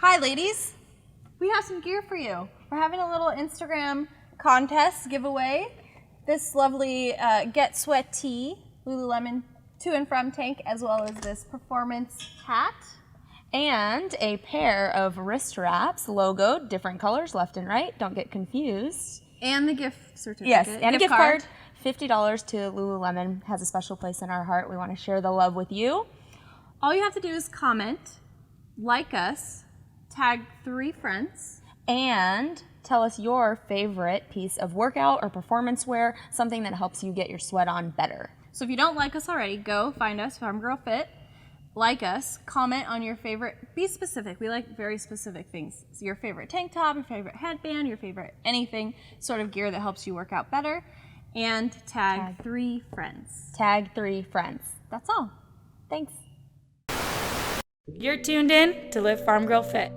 Hi ladies, we have some gear for you. We're having a little Instagram contest giveaway. This lovely Get Sweat tee, Lululemon to and from tank, as well as this performance hat. And a pair of wrist wraps, logoed, different colors left and right, don't get confused. And the gift certificate. Yes, and a gift card. $50 to Lululemon, has a special place in our heart. We want to share the love with you. All you have to do is comment, like us, tag 3 friends, and tell us your favorite piece of workout or performance wear, something that helps you get your sweat on better. So if you don't like us already, go find us, Farmgirlfit, like us, comment on your favorite, be specific. We like very specific things. So your favorite tank top, your favorite headband, your favorite anything sort of gear that helps you work out better, and tag 3 friends. Tag 3 friends. That's all. Thanks. You're tuned in to Live Farm Girl Fit.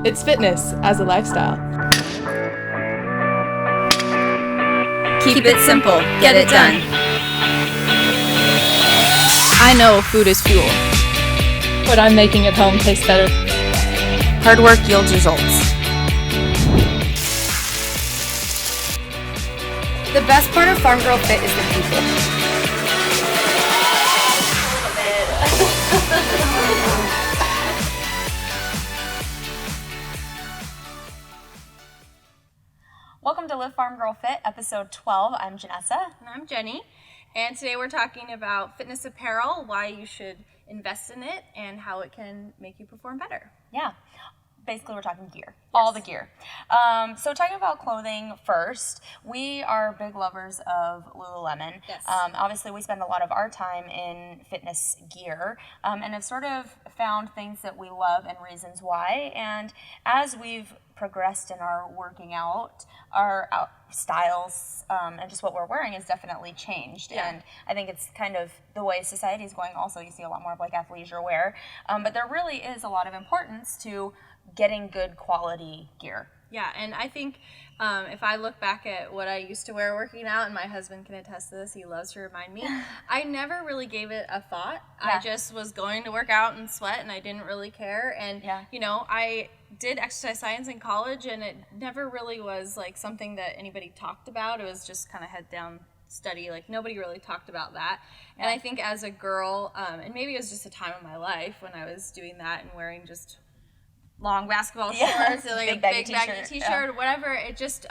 It's fitness as a lifestyle. Keep it simple. Get it done. I know food is fuel. What I'm making at home tastes better. Hard work yields results. The best part of Farm Girl Fit is the people. Welcome to Live Farm Girl Fit, episode 12. I'm Jaunessa. And I'm Jenny. And today we're talking about fitness apparel, why you should invest in it, and how it can make you perform better. Yeah. Basically, we're talking gear, all the gear. So talking about clothing first, we are big lovers of Lululemon. Yes. Obviously, we spend a lot of our time in fitness gear and have sort of found things that we love and reasons why. And as we've progressed in our working out, our styles and just what we're wearing has definitely changed. Yeah. And I think it's kind of the way society is going also. You see a lot more of like athleisure wear. But there really is a lot of importance to getting good quality gear. Yeah, and I think if I look back at what I used to wear working out, and my husband can attest to this, he loves to remind me, I never really gave it a thought. Yeah. I just was going to work out and sweat, and I didn't really care. And, you know, I did exercise science in college, and it never really was like something that anybody talked about. It was just kind of head down study. Like, nobody really talked about that. And I think as a girl, and maybe it was just a time of my life when I was doing that and wearing just long basketball shorts or like a big baggy t-shirt or whatever, it just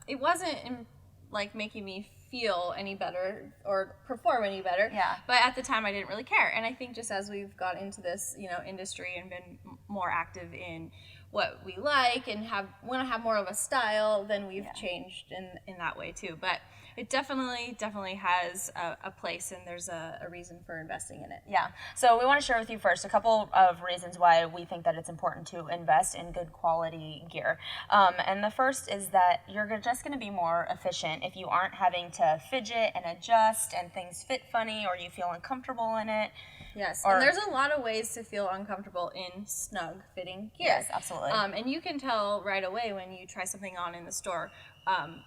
it wasn't like making me feel any better or perform any better. But at the time I didn't really care. And I think just as we've got into this, you know, industry and been more active in what we like and want to have more of a style, then we've changed in that way too. But it definitely has a place, and there's a reason for investing in it. Yeah. So we want to share with you first a couple of reasons why we think that it's important to invest in good quality gear. And the first is that you're just going to be more efficient if you aren't having to fidget and adjust and things fit funny or you feel uncomfortable in it. Yes, and there's a lot of ways to feel uncomfortable in snug fitting gear. Yes, absolutely. And you can tell right away when you try something on in the store,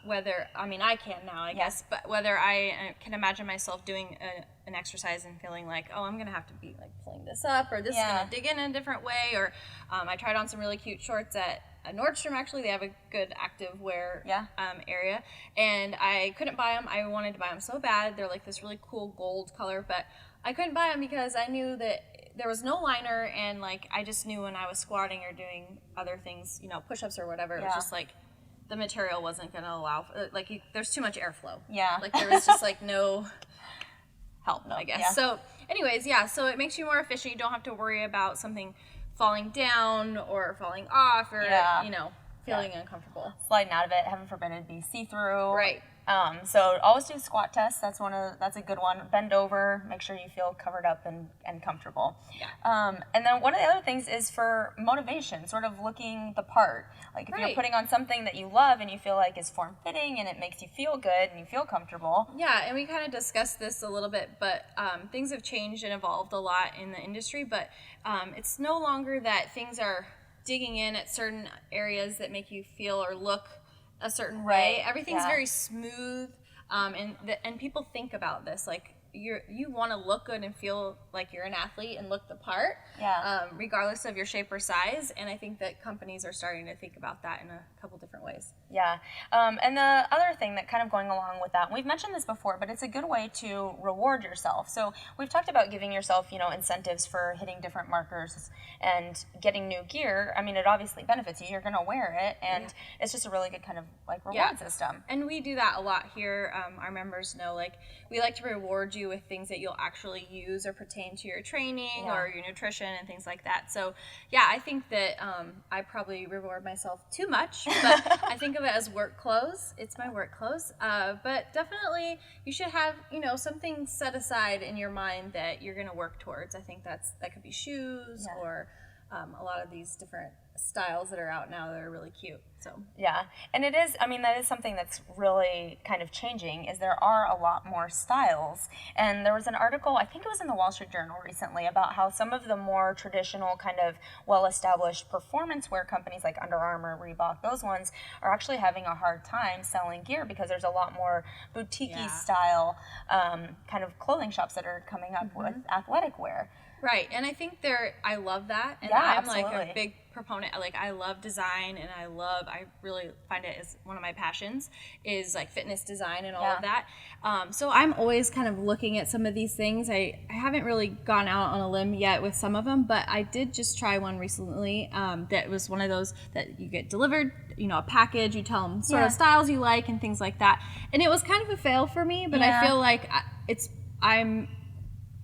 whether, I mean, I can now, I guess, but whether I can imagine myself doing an exercise and feeling like, oh, I'm going to have to be like pulling this up, or this is going to dig in a different way, or I tried on some really cute shorts at Nordstrom. Actually, they have a good active wear area, and I couldn't buy them. I wanted to buy them so bad. They're like this really cool gold color, but I couldn't buy them because I knew that there was no liner, and like I just knew when I was squatting or doing other things, you know, push-ups or whatever, it was just like the material wasn't going to allow, like there's too much airflow. Yeah. Like there was just like no help, I guess. Yeah. So anyways, so it makes you more efficient. You don't have to worry about something falling down or falling off or, you know, feeling uncomfortable. Sliding out of it, heaven forbid it'd be see-through. Right. So always do squat tests. That's a good one. Bend over, make sure you feel covered up and comfortable. Yeah. And then one of the other things is for motivation, sort of looking the part. Like if you're putting on something that you love and you feel like is form-fitting and it makes you feel good and you feel comfortable. Yeah, and we kind of discussed this a little bit, but things have changed and evolved a lot in the industry, but it's no longer that things are digging in at certain areas that make you feel or look a certain way. Everything's very smooth, and people think about this. Like, you want to look good and feel like you're an athlete and look the part, regardless of your shape or size. And I think that companies are starting to think about that in a couple different ways. Yeah. And the other thing that kind of going along with that, we've mentioned this before, but it's a good way to reward yourself. So we've talked about giving yourself, incentives for hitting different markers and getting new gear. I mean, it obviously benefits you. You're going to wear it, and it's just a really good kind of like reward system. And we do that a lot here. Our members know, like, we like to reward you with things that you'll actually use or pertain to your training or your nutrition and things like that. So I think that I probably reward myself too much, but I think of it as work clothes. It's my work clothes. But definitely you should have, something set aside in your mind that you're going to work towards. I think that could be shoes or a lot of these different styles that are out now that are really cute. So and it is, that is something that's really kind of changing, is there are a lot more styles. And there was an article, I think it was in the Wall Street Journal recently, about how some of the more traditional kind of well-established performance wear companies like Under Armour, Reebok, those ones are actually having a hard time selling gear because there's a lot more boutique-y style kind of clothing shops that are coming up with athletic wear. Right, and I think I love that, and I'm like a big proponent. Like, I love design, and I really find it as one of my passions is like fitness design and all of that. So I'm always kind of looking at some of these things. I haven't really gone out on a limb yet with some of them, but I did just try one recently that was one of those that you get delivered, a package, you tell them sort of styles you like and things like that. And it was kind of a fail for me, but I feel like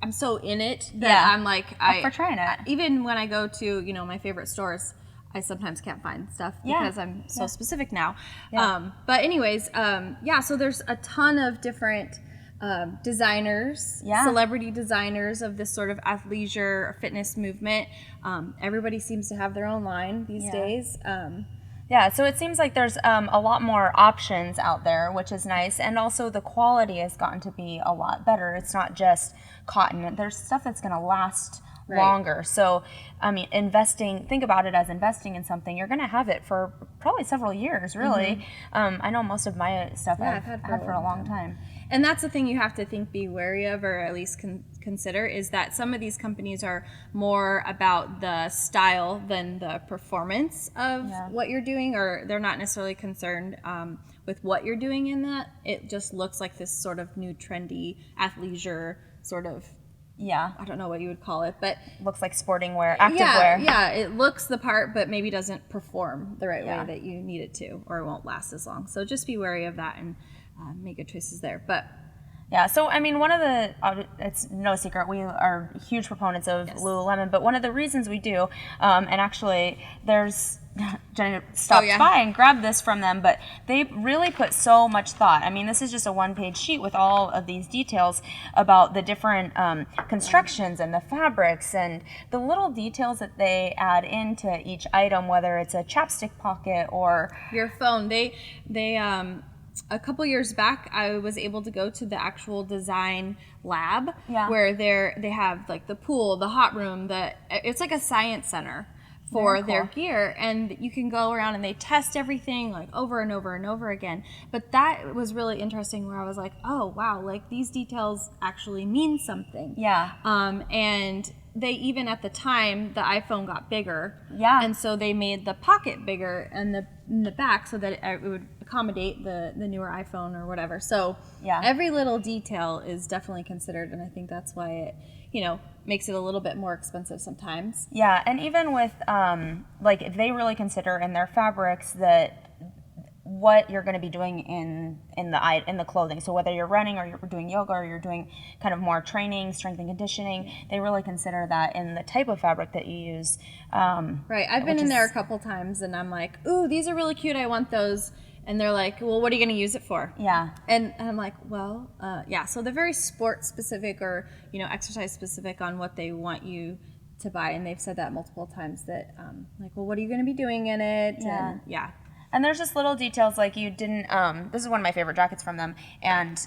I'm so in it that I'm like, for trying it. Even when I go to, my favorite stores, I sometimes can't find stuff because I'm so specific now. But anyways, so there's a ton of different designers, celebrity designers of this sort of athleisure fitness movement. Everybody seems to have their own line these days. So it seems like there's a lot more options out there, which is nice. And also the quality has gotten to be a lot better. It's not just cotton. There's stuff that's going to last longer. So, think about it as investing in something. You're going to have it for probably several years, really. I know most of my stuff I've had for a long time. And that's the thing you have to be wary of, or at least consider, is that some of these companies are more about the style than the performance of what you're doing, or they're not necessarily concerned with what you're doing in that. It just looks like this sort of new trendy athleisure sort of, I don't know what you would call it, but looks like sporting wear, active wear. Yeah, it looks the part, but maybe doesn't perform the right way that you need it to, or it won't last as long. So just be wary of that and make good choices there. But so one of the, it's no secret, we are huge proponents of Lululemon, but one of the reasons we do, and actually Jenny stopped by and grabbed this from them, but they really put so much thought. This is just a one-page sheet with all of these details about the different constructions and the fabrics and the little details that they add into each item, whether it's a chapstick pocket or your phone. They a couple years back, I was able to go to the actual design lab where they have like the pool, the hot room, it's like a science center for their gear, and you can go around and they test everything like over and over and over again. But that was really interesting, where I was like, oh wow, like these details actually mean something. And they even at the time, the iPhone got bigger, and so they made the pocket bigger and in the back so that it would accommodate the newer iPhone or whatever. So every little detail is definitely considered, and I think that's why it makes it a little bit more expensive sometimes. And even with if they really consider in their fabrics that what you're going to be doing in the clothing. So whether you're running or you're doing yoga or you're doing kind of more training, strength and conditioning, they really consider that in the type of fabric that you use. Right. I've been in there a couple times and I'm like, ooh, these are really cute. I want those. And they're like, well, what are you going to use it for? And I'm like, well, So they're very sport specific or, exercise specific on what they want you to buy. And they've said that multiple times that, well, what are you going to be doing in it? And there's just little details like you didn't, this is one of my favorite jackets from them, and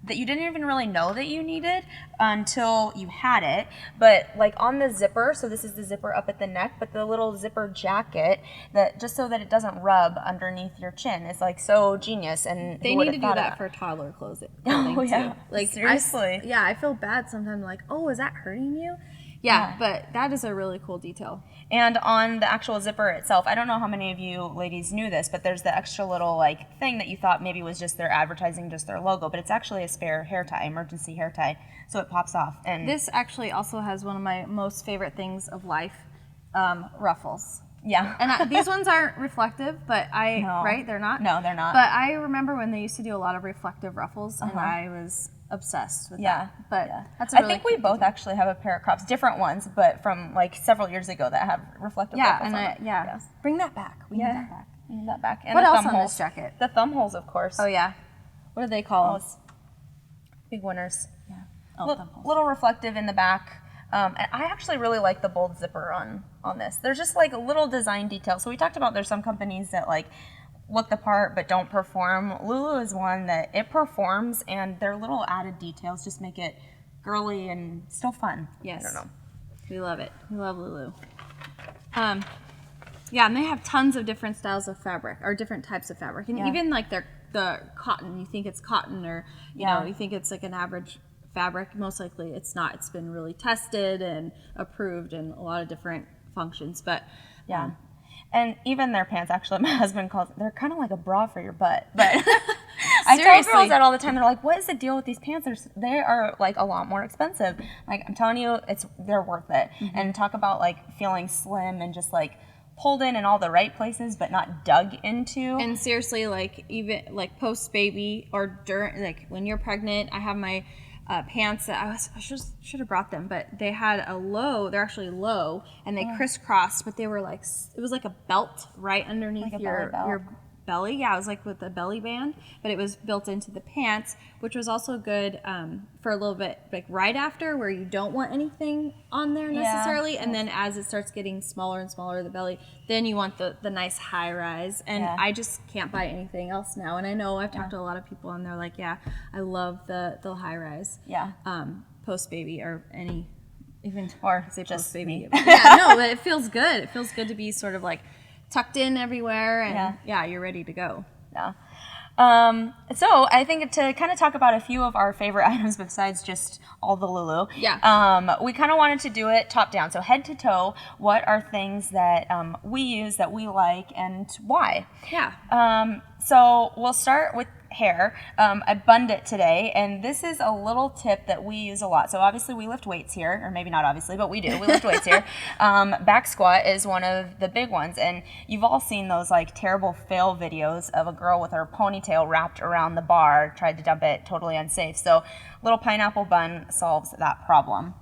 that you didn't even really know that you needed until you had it. But like on the zipper, so this is the zipper up at the neck, but the little zipper jacket, that just so that it doesn't rub underneath your chin, is like so genius. And they need to do that for toddler clothing too. Like seriously. I feel bad sometimes, like, oh, is that hurting you? Yeah, but that is a really cool detail. And on the actual zipper itself, I don't know how many of you ladies knew this, but there's the extra little like thing that you thought maybe was just their advertising, just their logo, but it's actually a spare hair tie, emergency hair tie, so it pops off. And this actually also has one of my most favorite things of life, ruffles. Yeah. And these ones aren't reflective, but right? They're not? No, they're not. But I remember when they used to do a lot of reflective ruffles, and I was obsessed with that. But that's a really I think we both actually have a pair of crops, different ones, but from like several years ago that have reflective ruffles on them. Yes. Bring that back. We need that back. We need that back. And what the else thumb on holes. this jacket? The thumb holes, of course. Oh, yeah. What do they call them? Big winners. Yeah. Oh, thumb holes. Little reflective in the back. And I actually really like the bold zipper on this. There's just like a little design detail. So we talked about there's some companies that like look the part but don't perform. Lulu is one that it performs, and their little added details just make it girly and still fun. Yes. I don't know. We love it. We love Lulu. Yeah, and they have tons of different styles of fabric, or different types of fabric. And even like the cotton, you think it's cotton, or you know, you think it's like an average fabric. Most likely it's not. It's been really tested and approved in a lot of different functions. But and even their pants, actually, my husband calls they're kind of like a bra for your butt. But I tell girls that all the time. They're like, "What is the deal with these pants? They are like a lot more expensive." Like, I'm telling you, they're worth it. And talk about like feeling slim and just like pulled in all the right places, but not dug into. And seriously, like even like post baby or during, like when you're pregnant, I have my pants that I should have brought them, but they had a low. They're actually low, and they crisscrossed, but they were like, it was like a belt right underneath like your belly. Yeah, it was like with a belly band, but it was built into the pants, which was also good for a little bit like right after, where you don't want anything on there necessarily, and then as it starts getting smaller and smaller, the belly, then you want the nice high rise. And I just can't buy anything else now. And I know I've talked to a lot of people, and they're like, yeah, I love the high rise. Yeah. Post baby or any, even or say just post baby. me. Yeah, no, but it feels good. It feels good to be sort of like tucked in everywhere, and you're ready to go. Yeah. So I think to kind of talk about a few of our favorite items besides just all the Lulu. Yeah. We kind of wanted to do it top down. So head to toe, what are things that we use that we like and why? Yeah. So we'll start with hair. I bunned it today, and this is a little tip that we use a lot. So obviously we lift weights here, or maybe not obviously, but we do. We lift weights here. Back squat is one of the big ones, and you've all seen those like terrible fail videos of a girl with her ponytail wrapped around the bar, tried to dump it, totally unsafe. So little pineapple bun solves that problem.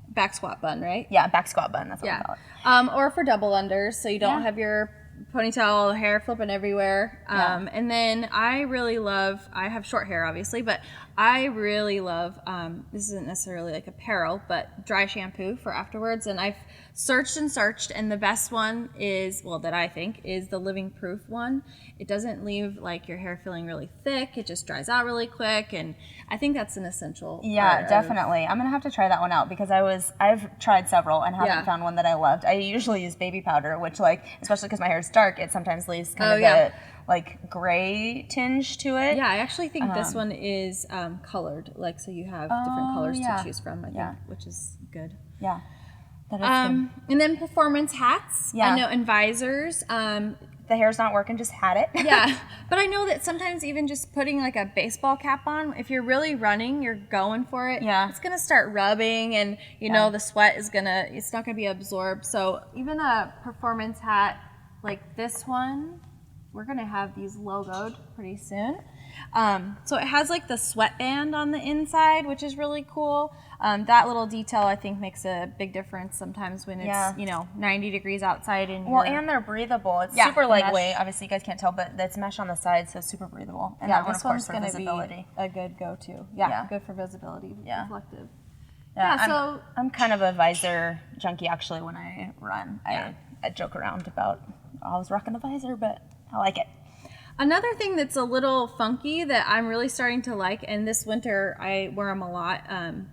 Back squat bun, right? Yeah, back squat bun, that's what we call it. Or for double unders, so you don't have your ponytail hair flipping everywhere. And then I really love, I have short hair obviously, but I really love, this isn't necessarily like apparel, but dry shampoo for afterwards. And I've searched and searched, and the best one is, well, that I think is the Living Proof one. It doesn't leave like your hair feeling really thick. It just dries out really quick, and I think that's an essential. Yeah, definitely. I'm gonna have to try that one out, because I've tried several and haven't found one that I loved. I usually use baby powder, which, like, especially because my hair is dark, it sometimes leaves kind of a like gray tinge to it. Yeah, I actually think this one is colored, like, so you have different colors to choose from, I think, which is good. Yeah. That is good. And then performance hats. Yeah. I know, and visors. The hair's not working, just hat it. Yeah, but I know that sometimes even just putting like a baseball cap on, if you're really running, you're going for it, it's gonna start rubbing, and you know the sweat is it's not gonna be absorbed. So even a performance hat like this one, we're gonna have these logoed pretty soon. So it has like the sweatband on the inside, which is really cool. That little detail, I think, makes a big difference sometimes when it's 90 degrees outside. And they're breathable. It's super lightweight. Obviously, you guys can't tell, but it's mesh on the side, so super breathable. And that one, of course, for visibility. Be a good go-to. Yeah, good for visibility. Yeah, reflective. Yeah, so I'm kind of a visor junkie actually. When I run, I joke around about I was rocking the visor, but I like it. Another thing that's a little funky that I'm really starting to like, and this winter I wear them a lot,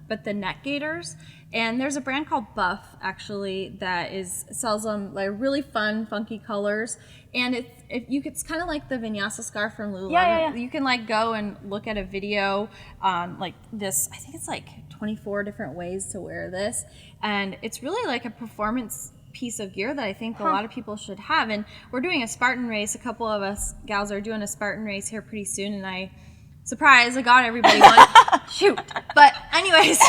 but the neck gaiters. And there's a brand called Buff, actually, that sells them like really fun, funky colors. And it's kind of like the vinyasa scarf from Lululemon. Yeah. You can like go and look at a video on like this. I think it's like 24 different ways to wear this, and it's really like a performance piece of gear that I think a lot of people should have. And we're doing a Spartan race. A couple of us gals are doing a Spartan race here pretty soon, and I got everybody one. Shoot. But anyways,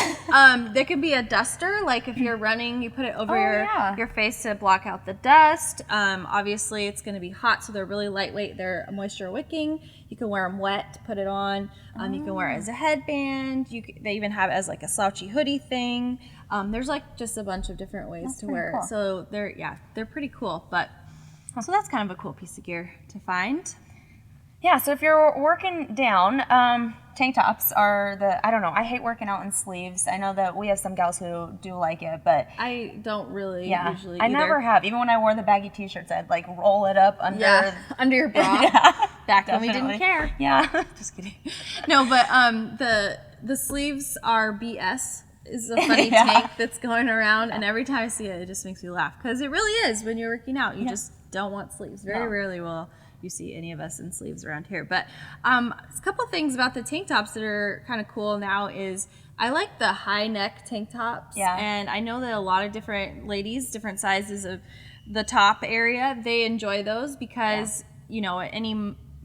there could be a duster, like if you're running, you put it over your face to block out the dust. Obviously it's going to be hot, so they're really lightweight. They're moisture wicking. You can wear them wet to put it on. You can wear it as a headband. They even have it as like a slouchy hoodie thing. There's like just a bunch of different ways to wear it. So they're pretty cool. But so that's kind of a cool piece of gear to find. Yeah, so if you're working down, tank tops are I don't know, I hate working out in sleeves. I know that we have some gals who do like it, but I don't really usually I either. never have. Even when I wore the baggy t-shirts, I'd like roll it up under under your bra. Back when we didn't care. Yeah. Just kidding. No, but the sleeves are BS. Is a funny tank that's going around, and every time I see it, it just makes me laugh, because it really is. When you're working out, you just don't want sleeves. Very rarely will you see any of us in sleeves around here. But a couple things about the tank tops that are kind of cool now is I like the high neck tank tops. Yeah. And I know that a lot of different ladies, different sizes of the top area, they enjoy those because, you know,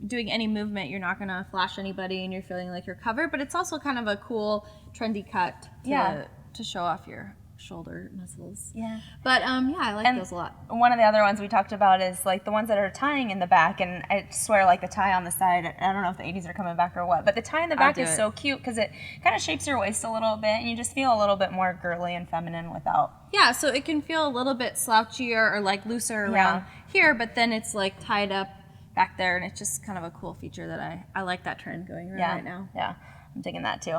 doing any movement, you're not going to flash anybody and you're feeling like you're covered. But it's also kind of a cool, trendy cut to show off your shoulder muscles. Yeah. But I like those a lot. One of the other ones we talked about is like the ones that are tying in the back, and I swear like the tie on the side, I don't know if the 80s are coming back or what, but the tie in the back is so cute because it kind of shapes your waist a little bit and you just feel a little bit more girly and feminine without. Yeah, so it can feel a little bit slouchier or like looser around here, but then it's like tied up back there, and it's just kind of a cool feature that I like that trend going right now. Yeah, I'm digging that too.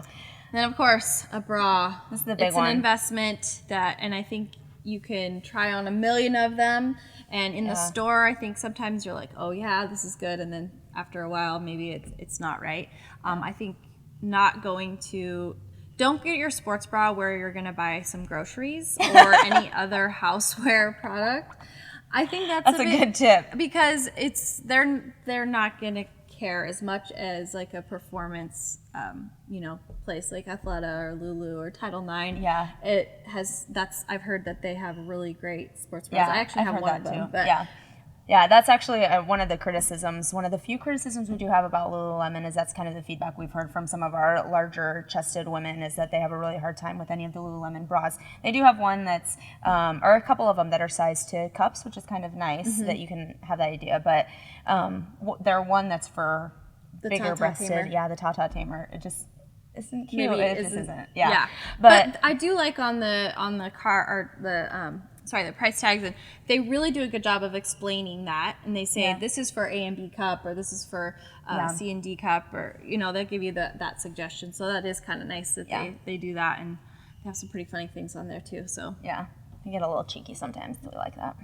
And then, of course, a bra. This is the big it's one. It's an investment and I think you can try on 1 million of them. And in the store, I think sometimes you're like, oh yeah, this is good. And then after a while, maybe it's not right. I think don't get your sports bra where you're going to buy some groceries or any other houseware product. I think that's a good tip, because they're not going to care as much as like a performance place like Athleta or Lulu or Title IX. Yeah, I've heard that they have really great sports bras. I actually have one of them. But yeah, that's actually one of the criticisms. One of the few criticisms we do have about Lululemon is that's kind of the feedback we've heard from some of our larger chested women, is that they have a really hard time with any of the Lululemon bras. They do have one that's, or a couple of them that are sized to cups, which is kind of nice that you can have that idea. But they're one that's for the bigger breasted. Tamer. Yeah, the Tata Tamer. It just isn't cute. Maybe it just isn't. Yeah. But I do like on the car or the price tags, and they really do a good job of explaining that, and they say this is for A and B cup, or this is for C and D cup, or they'll give you that suggestion. So that is kind of nice that they do that, and they have some pretty funny things on there too. So you get a little cheeky sometimes. We like that.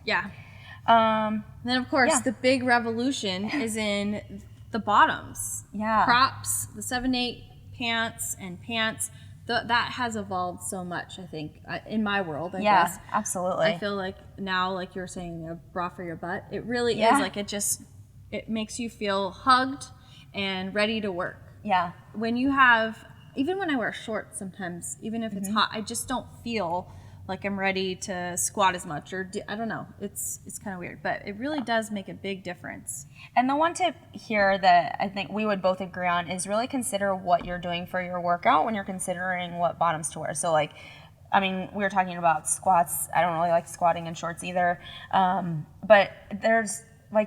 Then of course the big revolution is in the bottoms. Crops, the 7/8 pants and pants. That has evolved so much, I think, in my world, I guess. Yeah, absolutely. I feel like now, like you were saying, a bra for your butt, it really is like it makes you feel hugged and ready to work. Yeah. Even when I wear shorts sometimes, even if it's hot, I just don't feel like I'm ready to squat as much, or I don't know. It's kind of weird, but it really does make a big difference. And the one tip here that I think we would both agree on is really consider what you're doing for your workout when you're considering what bottoms to wear. So we were talking about squats. I don't really like squatting in shorts either. But there's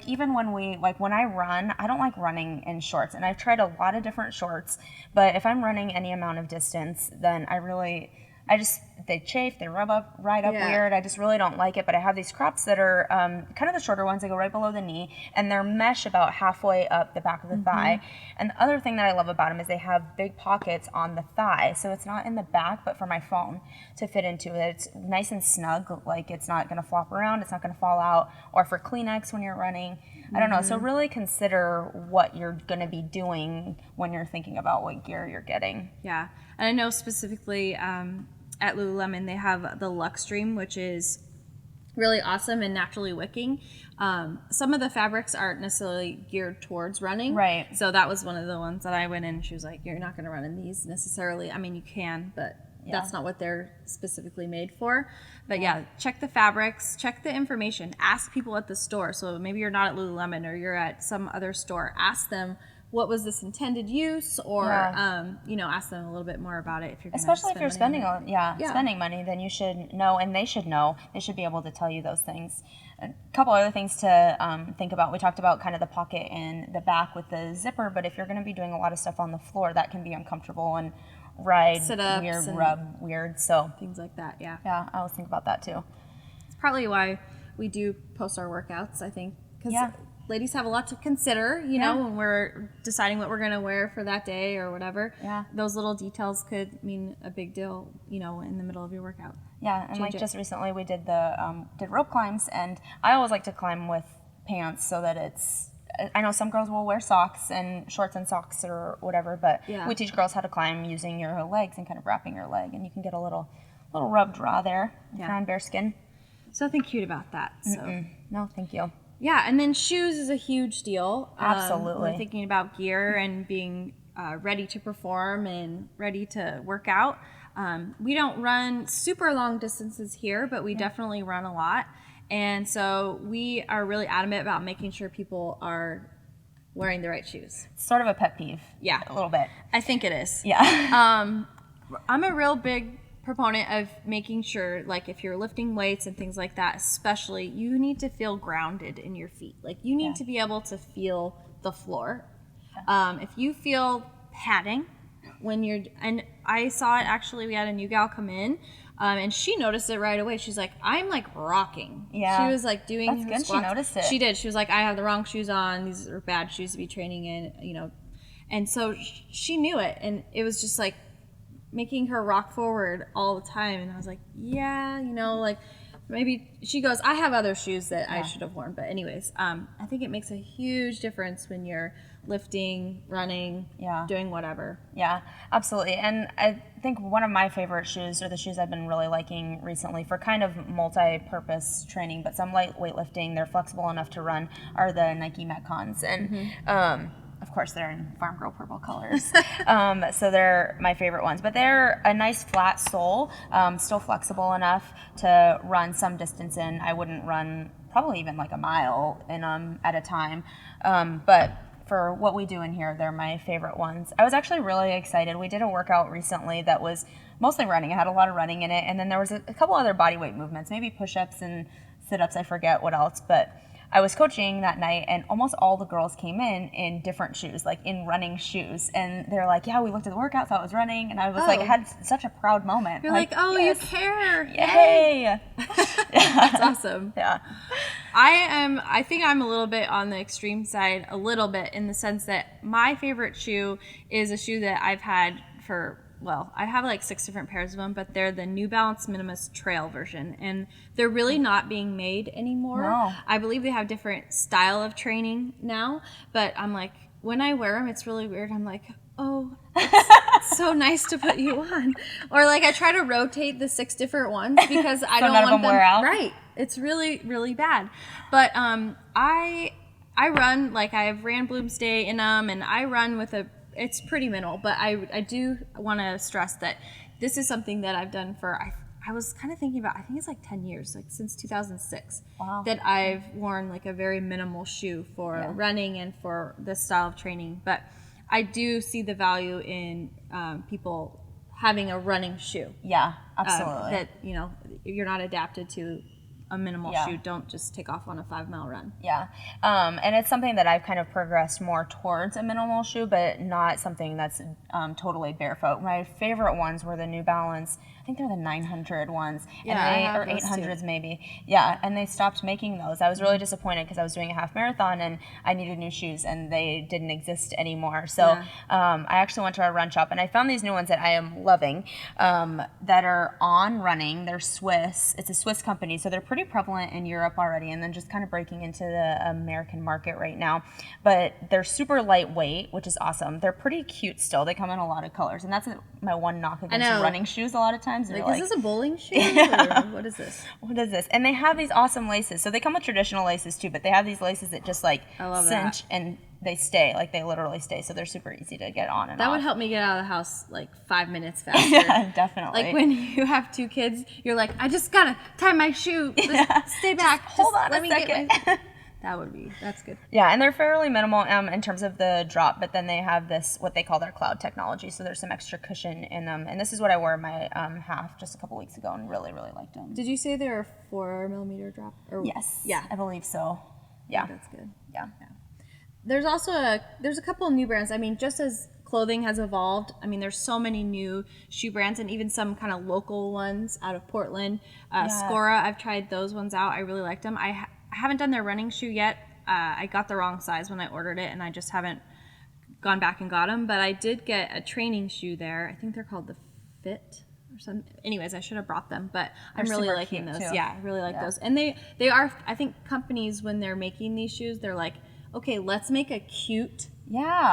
even when I run, I don't like running in shorts. And I've tried a lot of different shorts, but if I'm running any amount of distance, then I just they chafe, they rub up right up weird. I just really don't like it. But I have these crops that are kind of the shorter ones. They go right below the knee, and they're mesh about halfway up the back of the thigh. And the other thing that I love about them is they have big pockets on the thigh, so it's not in the back, but for my phone to fit into it. It's nice and snug, like it's not going to flop around, it's not going to fall out, or for Kleenex when you're running. I don't know. So really consider what you're going to be doing when you're thinking about what gear you're getting. Yeah, and I know specifically at Lululemon they have the Luxtreme, which is really awesome and naturally wicking. Some of the fabrics aren't necessarily geared towards running. Right. So that was one of the ones that I went in and she was like, you're not going to run in these necessarily. I mean, you can, but that's not what they're specifically made for. But check the fabrics, check the information, ask people at the store. So maybe you're not at Lululemon or you're at some other store. Ask them, what was this intended use, or ask them a little bit more about it. If you're gonna especially if you're spending spending money, then you should know, and they should know. They should be able to tell you those things. A couple other things to think about. We talked about kind of the pocket in the back with the zipper, but if you're going to be doing a lot of stuff on the floor, that can be uncomfortable and ride weird, rub weird. So things like that. Yeah, I always think about that too. It's partly why we do post our workouts, I think, because ladies have a lot to consider, you know, when we're deciding what we're going to wear for that day or whatever. Yeah. Those little details could mean a big deal, you know, in the middle of your workout. Yeah, and just recently we did did rope climbs, and I always like to climb with pants so that it's, I know some girls will wear socks and shorts and socks or whatever, but we teach girls how to climb using your legs and kind of wrapping your leg, and you can get a little rub draw there if you're on bare skin. There's nothing cute about that. So. No, thank you. Yeah, and then shoes is a huge deal. Absolutely. We're thinking about gear and being ready to perform and ready to work out. We don't run super long distances here, but we definitely run a lot. And so we are really adamant about making sure people are wearing the right shoes. Sort of a pet peeve. Yeah. A little bit. I think it is. Yeah. I'm a real big proponent of making sure, like if you're lifting weights and things like that, especially, you need to feel grounded in your feet. Like you need to be able to feel the floor. If you feel padding when you're, and I saw it actually, we had a new gal come in, and she noticed it right away. She's like, I'm like rocking. Yeah. She was like doing That's her good. squats. She noticed it. She did. She was like, I have the wrong shoes on. These are bad shoes to be training in, you know. And so she knew it, and it was just like making her rock forward all the time. And I was like, yeah, you know, like maybe she goes, I have other shoes that I should have worn. But anyways, I think it makes a huge difference when you're lifting, running, doing whatever. Yeah, absolutely. And I think one of my favorite shoes, or the shoes I've been really liking recently for kind of multi-purpose training, but some light weightlifting, they're flexible enough to run, are the Nike Metcons. And of course, they're in farm girl purple colors. So they're my favorite ones. But they're a nice flat sole, still flexible enough to run some distance in. I wouldn't run probably even like a mile in them at a time. But for what we do in here, they're my favorite ones. I was actually really excited. We did a workout recently that was mostly running. It had a lot of running in it. And then there was a couple other body weight movements, maybe push-ups and sit-ups. I forget what else. But I was coaching that night, and almost all the girls came in different shoes, like in running shoes. And they're like, yeah, we looked at the workout, so I was running. And I was like, I had such a proud moment. You're like, oh, yes, you care. Yay. That's awesome. Yeah. I think I'm a little bit on the extreme side, a little bit, in the sense that my favorite shoe is a shoe that I've had for, well, I have like 6 different pairs of them, but they're the New Balance Minimus Trail version, and they're really not being made anymore. No. I believe they have different style of training now, but I'm like, when I wear them, it's really weird. I'm like, oh, it's so nice to put you on. Or like I try to rotate the 6 different ones because I don't want them wear out. Right. It's really, really bad. But I run, like I ran Bloomsday in them, and I run with it's pretty minimal, but I do want to stress that this is something that I've done for, I was kind of thinking about, I think it's like 10 years, like since 2006, that I've worn like a very minimal shoe for running and for this style of training. But I do see the value in people having a running shoe. Yeah, absolutely. That, you know, you're not adapted to a minimal shoe. Don't just take off on a 5-mile run. Yeah. And it's something that I've kind of progressed more towards a minimal shoe, but not something that's totally barefoot. My favorite ones were the New Balance think they're the 900 ones, Yeah, or 800s maybe. Yeah, and they stopped making those. I was really disappointed because I was doing a half marathon and I needed new shoes, and they didn't exist anymore. So I actually went to our run shop, and I found these new ones that I am loving that are On Running. They're Swiss. It's a Swiss company, so they're pretty prevalent in Europe already, and then just kind of breaking into the American market right now. But they're super lightweight, which is awesome. They're pretty cute still. They come in a lot of colors, and that's my one knock against running shoes a lot of times. Like, is this a bowling shoe? Or what is this? What is this? And they have these awesome laces. So they come with traditional laces too, but they have these laces that just like cinch and they stay. Like they literally stay. So they're super easy to get on and off. That would help me get out of the house like 5 minutes faster. Yeah, definitely. Like when you have 2 kids, you're like, I just gotta tie my shoe. Stay back. Hold on a second. That's good. Yeah, and they're fairly minimal in terms of the drop, but then they have this, what they call their cloud technology, so there's some extra cushion in them. And this is what I wore my half just a couple weeks ago and really, really liked them. Did you say they're a 4mm drop? Or, yes. Yeah. I believe so. Yeah. That's good. Yeah. There's also there's a couple of new brands. I mean, just as clothing has evolved, I mean, there's so many new shoe brands and even some kind of local ones out of Portland. Scora, I've tried those ones out. I really liked them. I haven't done their running shoe yet. I got the wrong size when I ordered it, and I just haven't gone back and got them. But I did get a training shoe there. I think they're called the Fit or something. Anyways, I should have brought them, but I'm really liking those. Too. Yeah, I really like those. And they are, I think companies, when they're making these shoes, they're like, okay, let's make a cute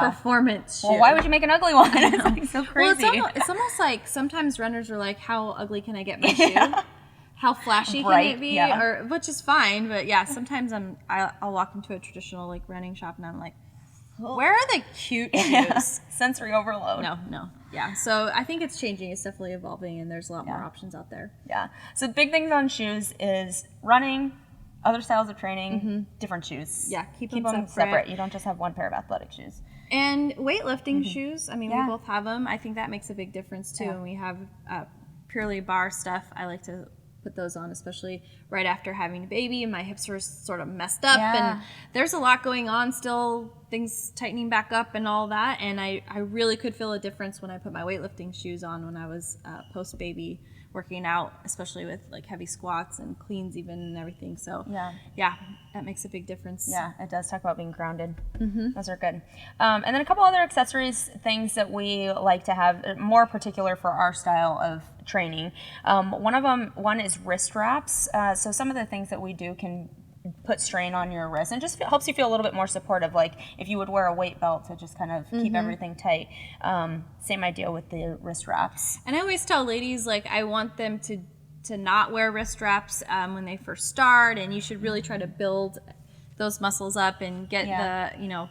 performance shoe. Well, why would you make an ugly one? It's like so crazy. Well, it's almost like sometimes runners are like, how ugly can I get my shoe? How flashy can it be? Or which is fine, but yeah, sometimes I'll walk into a traditional like running shop and I'm like, where are the cute shoes? Sensory overload. No. Yeah. So I think it's changing. It's definitely evolving, and there's a lot more options out there. Yeah. So big things on shoes is running, other styles of training, different shoes. Yeah. Keep them separate. separate. You don't just have one pair of athletic shoes. And weightlifting shoes. I mean, we both have them. I think that makes a big difference too. And we have purely bar stuff. I like to put those on, especially right after having a baby and my hips were sort of messed up and there's a lot going on still, things tightening back up and all that, and I really could feel a difference when I put my weightlifting shoes on when I was post baby working out, especially with like heavy squats and cleans even and everything. So yeah, that makes a big difference. Yeah, it does. Talk about being grounded. Those are good. And then a couple other accessories, things that we like to have, more particular for our style of training. One is wrist wraps. So some of the things that we do can put strain on your wrist and just helps you feel a little bit more supportive, like if you would wear a weight belt to just kind of keep everything tight. Same idea with the wrist wraps. And I always tell ladies, like, I want them to not wear wrist wraps when they first start, and you should really try to build those muscles up and get the,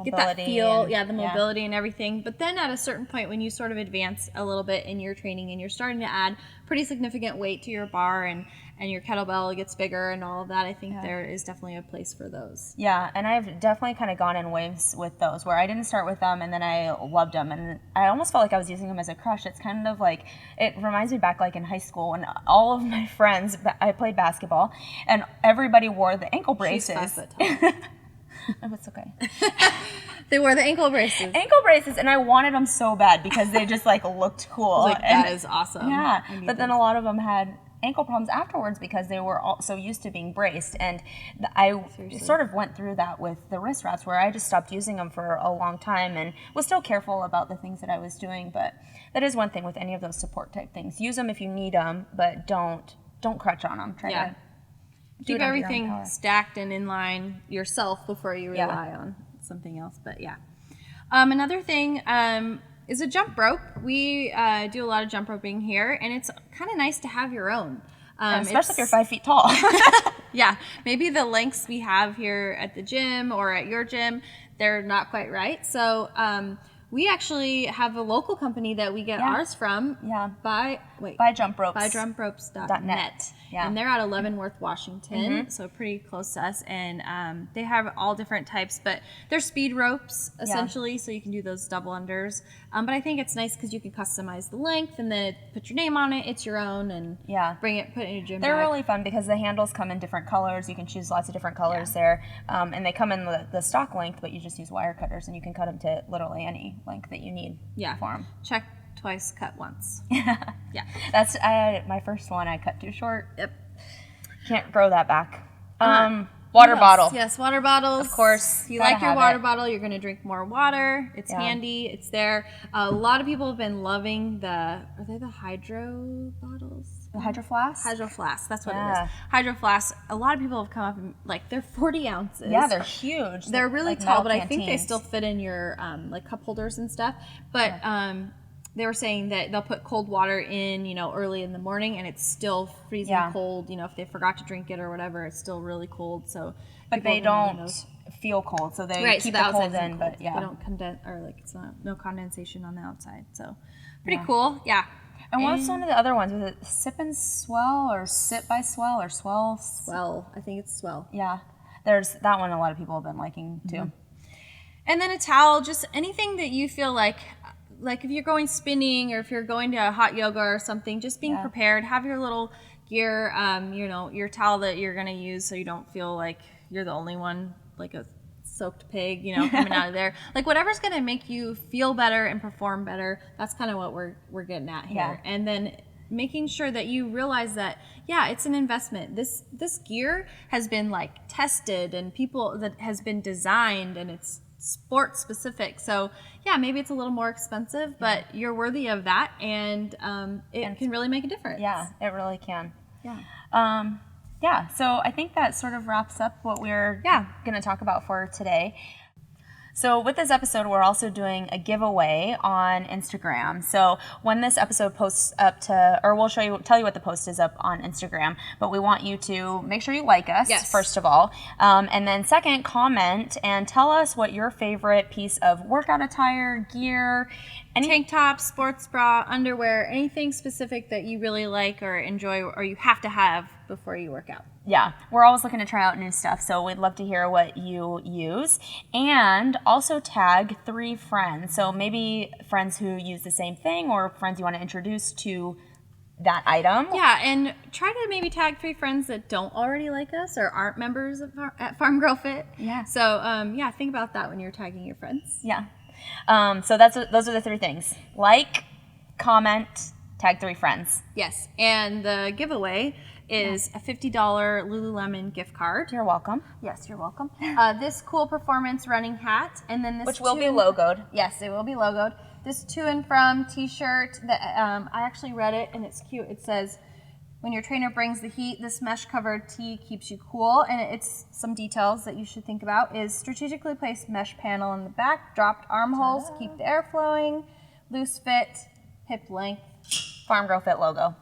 get that feel, the mobility and everything. But then at a certain point, when you sort of advance a little bit in your training and you're starting to add pretty significant weight to your bar and your kettlebell gets bigger and all of that, I think there is definitely a place for those. Yeah, and I've definitely kind of gone in waves with those, where I didn't start with them and then I loved them, and I almost felt like I was using them as a crush. It's kind of like, it reminds me back like in high school when all of my friends, I played basketball, and everybody wore the ankle braces. She's 5 foot tall. Oh, it's okay. They wore the ankle braces. Ankle braces, and I wanted them so bad because they just like looked cool. That is awesome. Yeah, but then a lot of them had ankle problems afterwards because they were all so used to being braced, and I sort of went through that with the wrist wraps, where I just stopped using them for a long time and was still careful about the things that I was doing. But that is one thing with any of those support type things: use them if you need them, but don't crutch on them. Try to keep everything stacked and in line yourself before you rely on something else. But another thing is a jump rope. We do a lot of jump roping here, and it's kind of nice to have your own. Especially if you're 5 feet tall. Yeah, maybe the lengths we have here at the gym or at your gym, they're not quite right. So we actually have a local company that we get ours from. By JumpRopes. ByJumpRopes.net. Yeah. And they're out of Leavenworth, Washington, so pretty close to us. And they have all different types, but they're speed ropes, essentially, so you can do those double unders. But I think it's nice because you can customize the length and then put your name on it. It's your own, and put it in your gym They're bag. really fun because the handles come in different colors. You can choose lots of different colors there. And they come in the stock length, but you just use wire cutters, and you can cut them to literally any length that you need for them. twice, cut once. Yeah. That's my first one. I cut too short. Yep. Can't grow that back. Water bottle. Yes, water bottles. Of course. If you like your water bottle, you're going to drink more water. It's handy. It's there. A lot of people have been loving are they the hydro bottles? The Hydro Flask? Hydro Flask. That's what it is. Hydro Flask. A lot of people have come up and, like, they're 40 ounces. Yeah, they're huge. They're really tall, but I think they still fit in your, like, cup holders and stuff. But, they were saying that they'll put cold water in, you know, early in the morning, and it's still freezing cold. You know, if they forgot to drink it or whatever, it's still really cold. So, but they don't feel cold, so they keep the cold in. But they don't condense, or like it's no condensation on the outside. So, pretty cool. Yeah. And what's one of the other ones? Was it Sip and Swell or Sit by Swell or Swell? Swell. I think it's Swell. Yeah. There's that one a lot of people have been liking too. Mm-hmm. And then a towel, just anything that you feel like if you're going spinning or if you're going to hot yoga or something, just being prepared. Have your little gear, you know, your towel that you're going to use so you don't feel like you're the only one, like a soaked pig, you know, coming out of there. Like whatever's going to make you feel better and perform better. That's kind of what we're getting at here. Yeah. And then making sure that you realize that, it's an investment. This gear has been like tested and that has been designed, and it's sport specific. So maybe it's a little more expensive, but you're worthy of that, and it can really make a difference. Yeah, it really can. Yeah. So I think that sort of wraps up what we're going to talk about for today. So with this episode, we're also doing a giveaway on Instagram. So when this episode posts up we'll tell you what the post is up on Instagram, but we want you to make sure you like us, first of all. And then second, comment and tell us what your favorite piece of workout attire, gear, tank top, sports bra, underwear, anything specific that you really like or enjoy or you have to have before you work out. Yeah, we're always looking to try out new stuff, so we'd love to hear what you use. And also tag 3 friends. So maybe friends who use the same thing or friends you want to introduce to that item. Yeah, and try to maybe tag 3 friends that don't already like us or aren't members at Farmgirlfit. Yeah. So, think about that when you're tagging your friends. Yeah. So those are the 3 things. Like, comment, tag 3 friends. Yes, and the giveaway is a $50 Lululemon gift card. You're welcome. Yes, you're welcome. This cool performance running hat, and then this which will be logoed. Yes, it will be logoed. This to and from t-shirt that I actually read it, and it's cute. It says, when your trainer brings the heat, this mesh-covered tee keeps you cool. And it's some details that you should think about is strategically placed mesh panel in the back, dropped armholes, keep the air flowing, loose fit, hip length. Farmgirlfit logo.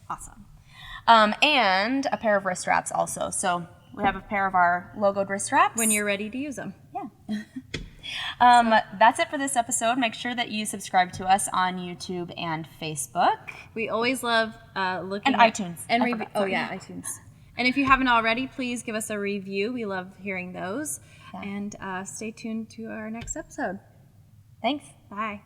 Awesome. And a pair of wrist straps also. So we have a pair of our logoed wrist straps. When you're ready to use them. Yeah. That's it for this episode. Make sure that you subscribe to us on YouTube and Facebook. We always love looking at iTunes. And iTunes. And if you haven't already, please give us a review. We love hearing those. Yeah. And stay tuned to our next episode. Thanks. Bye.